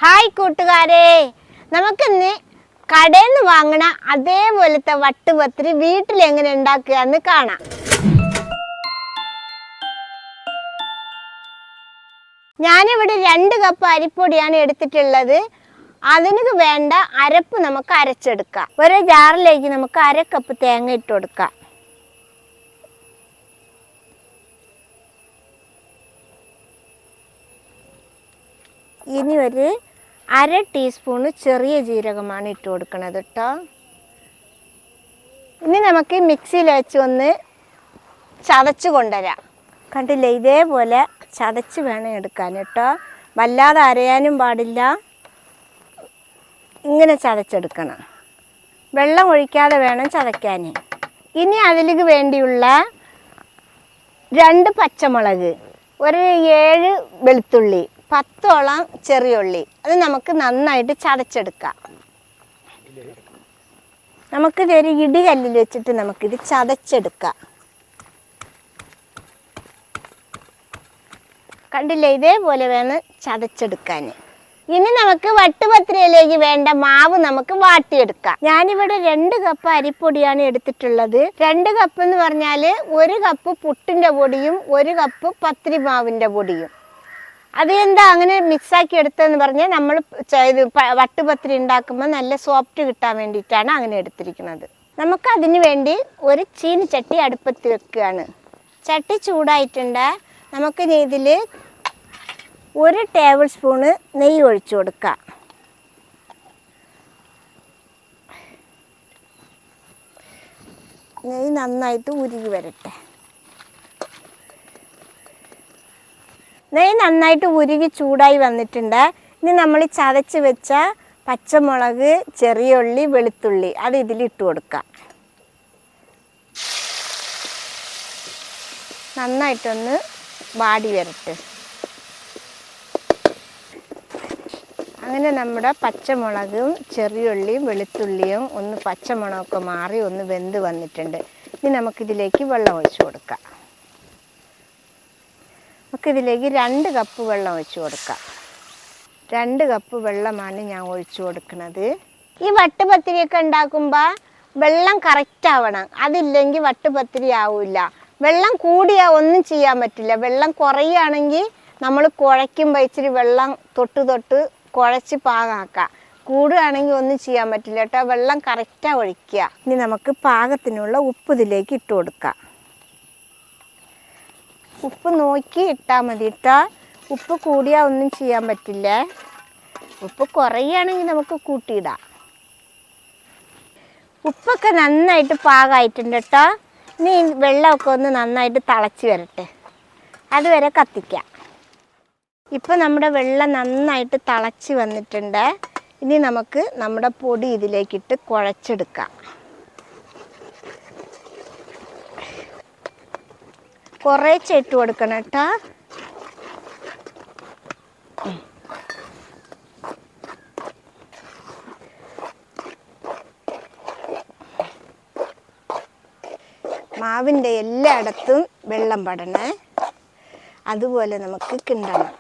Hi കൂട്ടുകാരെ, നമുക്കിന്ന് കടയിൽ നിന്ന് വാങ്ങണ അതേപോലത്തെ വട്ടുപത്തിരി വീട്ടിൽ എങ്ങനെ ഉണ്ടാക്കുക എന്ന് കാണാം. ഞാനിവിടെ 2 കപ്പ് അരിപ്പൊടിയാണ് എടുത്തിട്ടുള്ളത്. അതിന് വേണ്ട അരപ്പ് നമുക്ക് അരച്ചെടുക്കാം. ഒരു ജാറിലേക്ക് നമുക്ക് 1/2 കപ്പ് തേങ്ങ ഇട്ട് കൊടുക്കാം. ഇനി ഒരു 1/2 ടീസ്പൂണ് ചെറിയ ജീരകമാണ് ഇട്ട് കൊടുക്കുന്നത് കേട്ടോ. ഇനി നമുക്ക് മിക്സിയിൽ വെച്ച് ഒന്ന് ചതച്ച് കൊണ്ടുവരാം. കണ്ടില്ലേ, ഇതേപോലെ ചതച്ച് വേണം എടുക്കാൻ കേട്ടോ. വല്ലാതെ അരയാനും പാടില്ല, ഇങ്ങനെ ചതച്ചെടുക്കണം. വെള്ളം ഒഴിക്കാതെ വേണം ചതയ്ക്കാൻ. ഇനി അതിലേക്ക് വേണ്ടിയുള്ള 2 പച്ചമുളക്, ഒരു 7 വെളുത്തുള്ളി, 10ഓളം ചെറിയ ഉള്ളി, അത് നമുക്ക് നന്നായിട്ട് ചതച്ചെടുക്കാം. നമുക്കിതൊരു ഇടികല്ലിൽ വെച്ചിട്ട് നമുക്കിത് ചതച്ചെടുക്കാം. കണ്ടില്ലേ, ഇതേപോലെ വേണം ചതച്ചെടുക്കാൻ. ഇനി നമുക്ക് വട്ടുപത്തിരിയിലേക്ക് വേണ്ട മാവ് നമുക്ക് വാട്ടിയെടുക്കാം. ഞാനിവിടെ 2 കപ്പ് അരിപ്പൊടിയാണ് എടുത്തിട്ടുള്ളത്. 2 കപ്പ് എന്ന് പറഞ്ഞാൽ 1 കപ്പ് പുട്ടിൻ്റെ പൊടിയും 1 കപ്പ് പത്തിരി മാവിൻ്റെ പൊടിയും. അത് എന്താ അങ്ങനെ മിക്സാക്കി എടുത്തതെന്ന് പറഞ്ഞാൽ നമ്മൾ വട്ടുപത്തിരി ഉണ്ടാക്കുമ്പോൾ നല്ല സോഫ്റ്റ് കിട്ടാൻ വേണ്ടിയിട്ടാണ് അങ്ങനെ എടുത്തിരിക്കുന്നത്. നമുക്ക് അതിന് വേണ്ടി ഒരു ചീനിച്ചട്ടി അടുപ്പത്ത് വെക്കുകയാണ്. ചട്ടി ചൂടായിട്ടുണ്ട്. നമുക്ക് ഇതിൽ 1 ടേബിൾ സ്പൂണ് നെയ്യ് ഒഴിച്ചു കൊടുക്കാം. നെയ്യ് നന്നായിട്ട് ഉരുകി വരട്ടെ. നെയ്യ് നന്നായിട്ട് ഉരുകി ചൂടായി വന്നിട്ടുണ്ട്. ഇനി നമ്മൾ ചതച്ച് വെച്ച പച്ചമുളക്, ചെറിയ ഉള്ളി, വെളുത്തുള്ളി അത് ഇതിലിട്ട് കൊടുക്കാം. നന്നായിട്ടൊന്ന് വാടി വരട്ടെ. അങ്ങനെ നമ്മുടെ പച്ചമുളകും ചെറിയുള്ളിയും വെളുത്തുള്ളിയും ഒന്ന് പച്ചമുളകൊക്കെ മാറി ഒന്ന് വെന്ത് വന്നിട്ടുണ്ട്. ഇനി നമുക്കിതിലേക്ക് വെള്ളം ഒഴിച്ചു കൊടുക്കാം. നമുക്കിതിലേക്ക് 2 കപ്പ് വെള്ളം ഒഴിച്ചു കൊടുക്കാം. 2 കപ്പ് വെള്ളമാണ് ഞാൻ ഒഴിച്ചു കൊടുക്കുന്നത്. ഈ വട്ടുപത്തിരിയൊക്കെ ഉണ്ടാക്കുമ്പോൾ വെള്ളം കറക്റ്റ് ആവണം. അതില്ലെങ്കിൽ വട്ടുപത്തിരി ആവില്ല. വെള്ളം കൂടിയാൽ ഒന്നും ചെയ്യാൻ പറ്റില്ല. വെള്ളം കുറയുകയാണെങ്കിൽ നമ്മൾ കുഴയ്ക്കുമ്പോൾ ഇച്ചിരി വെള്ളം തൊട്ട് കുഴച്ച് പാകമാക്കാം. കൂടുകയാണെങ്കിൽ ഒന്നും ചെയ്യാൻ പറ്റില്ല കേട്ടോ. വെള്ളം കറക്റ്റാണ് ഒഴിക്കുക. ഇനി നമുക്ക് പാകത്തിനുള്ള ഉപ്പ് ഇതിലേക്ക് ഇട്ട് കൊടുക്കാം. ഉപ്പ് നോക്കി ഇട്ടാൽ മതി കേട്ടോ. ഉപ്പ് കൂടിയാൽ ഒന്നും ചെയ്യാൻ പറ്റില്ല. ഉപ്പ് കുറയുകയാണെങ്കിൽ നമുക്ക് കൂട്ടിയിടാം. ഉപ്പൊക്കെ നന്നായിട്ട് പാകമായിട്ടുണ്ട് കേട്ടോ. ഇനി വെള്ളമൊക്കെ ഒന്ന് നന്നായിട്ട് തിളച്ച് വരട്ടെ. അതുവരെ കത്തിക്കാം. ഇപ്പം നമ്മുടെ വെള്ളം നന്നായിട്ട് തിളച്ച് വന്നിട്ടുണ്ട്. ഇനി നമുക്ക് നമ്മുടെ പൊടി ഇതിലേക്കിട്ട് കുഴച്ചെടുക്കാം. കുറേശ്ശെ ഇട്ട് കൊടുക്കണം കേട്ടോ. മാവിൻ്റെ എല്ലായിടത്തും വെള്ളം പടണേ. അതുപോലെ നമുക്ക് കിണ്ടണം.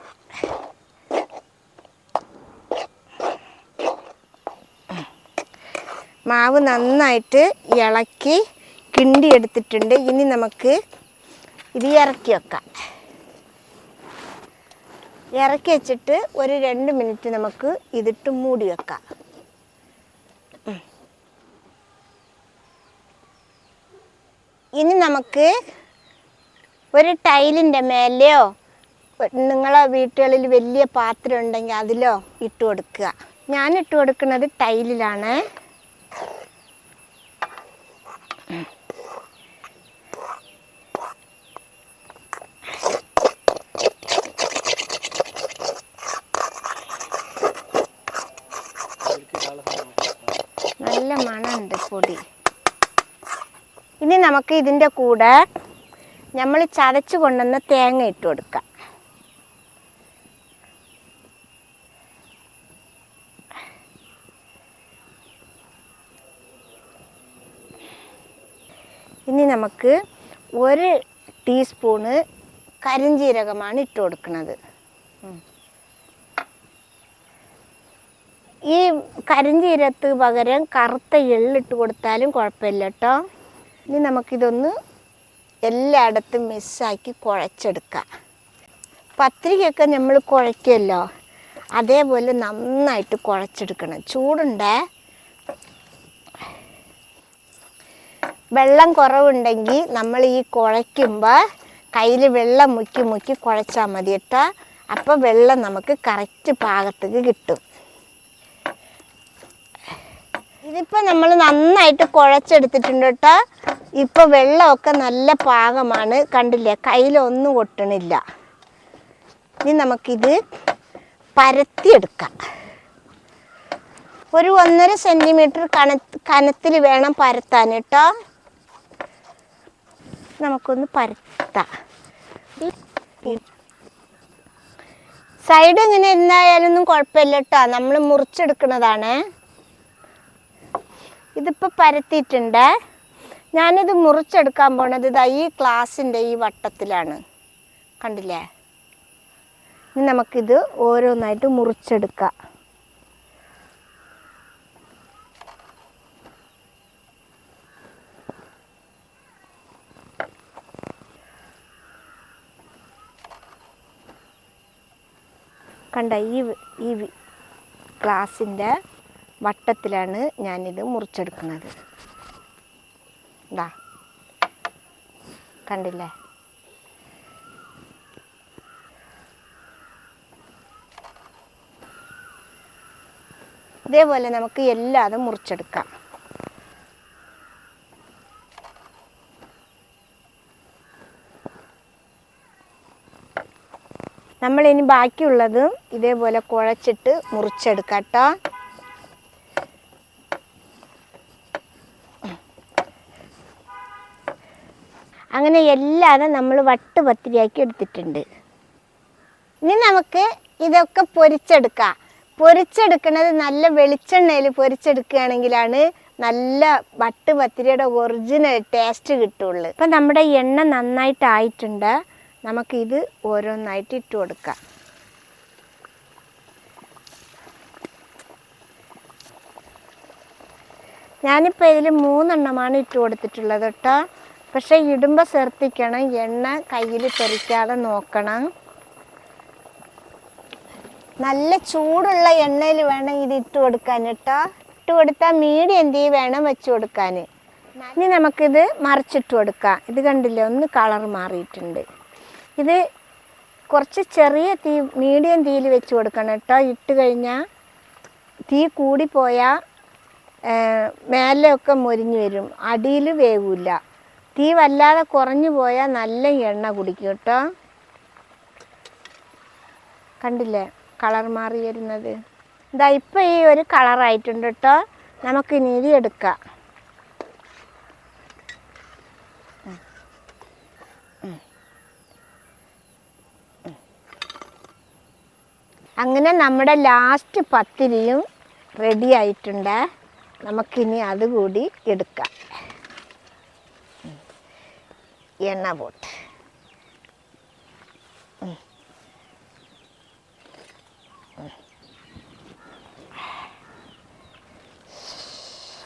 മാവ് നന്നായിട്ട് ഇളക്കി കിണ്ടി എടുത്തിട്ടുണ്ട്. ഇനി നമുക്ക് ഇത് ഇറക്കി വെക്കാം. ഇറക്കി വെച്ചിട്ട് ഒരു 2 മിനിറ്റ് നമുക്ക് ഇതിട്ട് മൂടി വെക്കാം. ഇനി നമുക്ക് ഒരു ടൈലിൻ്റെ മേലെയോ നിങ്ങളെ വീട്ടുകളിൽ വലിയ പാത്രം ഉണ്ടെങ്കിൽ അതിലോ ഇട്ട് കൊടുക്കുക. ഞാൻ ഇട്ട് കൊടുക്കുന്നത് ടൈലിലാണ്. നല്ല മണമുണ്ട് പൊടി. ഇനി നമുക്ക് ഇതിൻ്റെ കൂടെ നമ്മൾ ചതച്ച് കൊണ്ടുവന്ന തേങ്ങ ഇട്ട് കൊടുക്കാം. ഇനി നമുക്ക് 1 ടീസ്പൂണ് കരിഞ്ജീരകമാണ് ഇട്ട് കൊടുക്കുന്നത്. ഈ കരിഞ്ചീരത്ത് പകരം കറുത്ത എള്ളിട്ട് കൊടുത്താലും കുഴപ്പമില്ല കേട്ടോ. ഇനി നമുക്കിതൊന്ന് എല്ലായിടത്തും മിക്സാക്കി കുഴച്ചെടുക്കാം. പത്തിരിക്കൊക്കെ നമ്മൾ കുഴയ്ക്കുമല്ലോ, അതേപോലെ നന്നായിട്ട് കുഴച്ചെടുക്കണം. ചൂടുണ്ടേ. വെള്ളം കുറവുണ്ടെങ്കിൽ നമ്മൾ ഈ കുഴയ്ക്കുമ്പോൾ കയ്യിൽ വെള്ളം മുക്കി മുക്കി കുഴച്ചാൽ മതി കേട്ടോ. അപ്പോൾ വെള്ളം നമുക്ക് കറക്റ്റ് പാകത്തേക്ക് കിട്ടും. ഇതിപ്പോൾ നമ്മൾ നന്നായിട്ട് കുഴച്ചെടുത്തിട്ടുണ്ട് കേട്ടോ. ഇപ്പോൾ വെള്ളമൊക്കെ നല്ല പാകമാണ്, കണ്ടില്ലേ, കയ്യിലൊന്നും ഒട്ടണില്ല. ഇനി നമുക്കിത് പരത്തിയെടുക്കാം. ഒരു 1.5 സെൻറ്റിമീറ്റർ കനത്തിൽ വേണം പരത്താൻ കേട്ടോ. നമുക്കൊന്ന് പരത്താം. സൈഡ് ഇങ്ങനെ എന്തായാലൊന്നും കുഴപ്പമില്ല കേട്ടോ, നമ്മൾ മുറിച്ചെടുക്കുന്നതാണ്. ഇതിപ്പോൾ പരത്തിയിട്ടുണ്ട്. ഞാനിത് മുറിച്ചെടുക്കാൻ പോണത് ഇതാ ഈ ഗ്ലാസിൻ്റെ ഈ വട്ടത്തിലാണ്, കണ്ടില്ലേ. ഇനി നമുക്കിത് ഓരോന്നായിട്ട് മുറിച്ചെടുക്കാം. കണ്ട ഈ ഗ്ലാസിൻ്റെ വട്ടത്തിലാണ് ഞാനിത് മുറിച്ചെടുക്കുന്നത്. ഇതാ കണ്ടില്ലേ. ഇതേപോലെ നമുക്ക് എല്ലാതും മുറിച്ചെടുക്കാം. നമ്മളിനി ബാക്കിയുള്ളതും ഇതേപോലെ കുഴച്ചിട്ട് മുറിച്ചെടുക്കാം കേട്ടോ. അങ്ങനെ എല്ലാതും നമ്മൾ വട്ട് പത്തിരിയാക്കി എടുത്തിട്ടുണ്ട്. ഇനി നമുക്ക് ഇതൊക്കെ പൊരിച്ചെടുക്കാം. പൊരിച്ചെടുക്കുന്നത് നല്ല വെളിച്ചെണ്ണയിൽ പൊരിച്ചെടുക്കുകയാണെങ്കിലാണ് നല്ല വട്ട് പത്തിരിയുടെ ഒറിജിനൽ ടേസ്റ്റ് കിട്ടുള്ളൂ. ഇപ്പം നമ്മുടെ എണ്ണ നന്നായിട്ടായിട്ടുണ്ട്. നമുക്കിത് ഓരോന്നായിട്ട് ഇട്ട് കൊടുക്കാം. ഞാനിപ്പോൾ ഇതിൽ 3 എണ്ണമാണ് ഇട്ട് കൊടുത്തിട്ടുള്ളത് കേട്ടോ. പക്ഷേ ഇടുമ്പോൾ ശ്രദ്ധിക്കണം, എണ്ണ കയ്യിൽ തെറിക്കാതെ നോക്കണം. നല്ല ചൂടുള്ള എണ്ണയിൽ വേണം ഇത് ഇട്ട് കൊടുക്കാൻ കേട്ടോ. ഇട്ട് കൊടുത്താൽ മീഡിയം തീ വേണം വെച്ച് കൊടുക്കാൻ. ഇനി നമുക്കിത് മറിച്ചിട്ട് കൊടുക്കാം. ഇത് കണ്ടില്ലേ, ഒന്ന് കളർ മാറിയിട്ടുണ്ട്. ഇത് കുറച്ച് ചെറിയ തീ, മീഡിയം തീയിൽ വെച്ച് കൊടുക്കണം കേട്ടോ. ഇട്ട് കഴിഞ്ഞാൽ തീ കൂടിപ്പോയാൽ മേലെയൊക്കെ മൊരിഞ്ഞ് വരും, അടിയിൽ വേവില്ല. തീ വല്ലാതെ കുറഞ്ഞു പോയാൽ നല്ല എണ്ണ കുടിക്കും കേട്ടോ. കണ്ടില്ലേ കളർ മാറി വരുന്നത്. ഇതാ ഇപ്പം ഈ ഒരു കളറായിട്ടുണ്ട് കേട്ടോ. നമുക്കിനി ഇത് എടുക്കാം. അങ്ങനെ നമ്മുടെ ലാസ്റ്റ് പത്തിരിയും റെഡി ആയിട്ടുണ്ട്. നമുക്കിനി അതുകൂടി എടുക്കാം. എണ്ണ പോട്ട്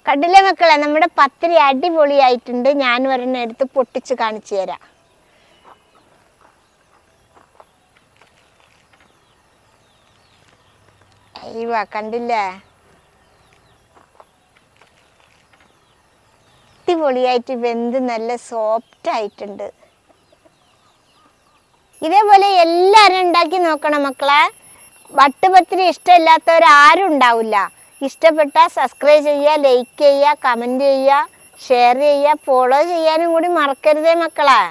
കണ്ടില്ലേ മക്കളെ, നമ്മുടെ പത്തിരി അടിപൊളിയായിട്ടുണ്ട്. ഞാൻ ഒരെണ്ണം എടുത്ത് പൊട്ടിച്ച് കാണിച്ചു തരാം. അയ്യോ കണ്ടില്ലേ, അടിപൊളിയായിട്ട് വെന്ത് നല്ല സോഫ്റ്റ് ആയിട്ടുണ്ട്. ഇതേപോലെ എല്ലാവരും ഉണ്ടാക്കി നോക്കണം മക്കളെ. വട്ടുപത്തിരി ഇഷ്ടമില്ലാത്തവരാരും ഉണ്ടാവില്ല. ഇഷ്ടപ്പെട്ടാൽ സബ്സ്ക്രൈബ് ചെയ്യുക, ലൈക്ക് ചെയ്യുക, കമൻറ്റ് ചെയ്യുക, ഷെയർ ചെയ്യുക, ഫോളോ ചെയ്യാനും കൂടി മറക്കരുതേ മക്കളെ.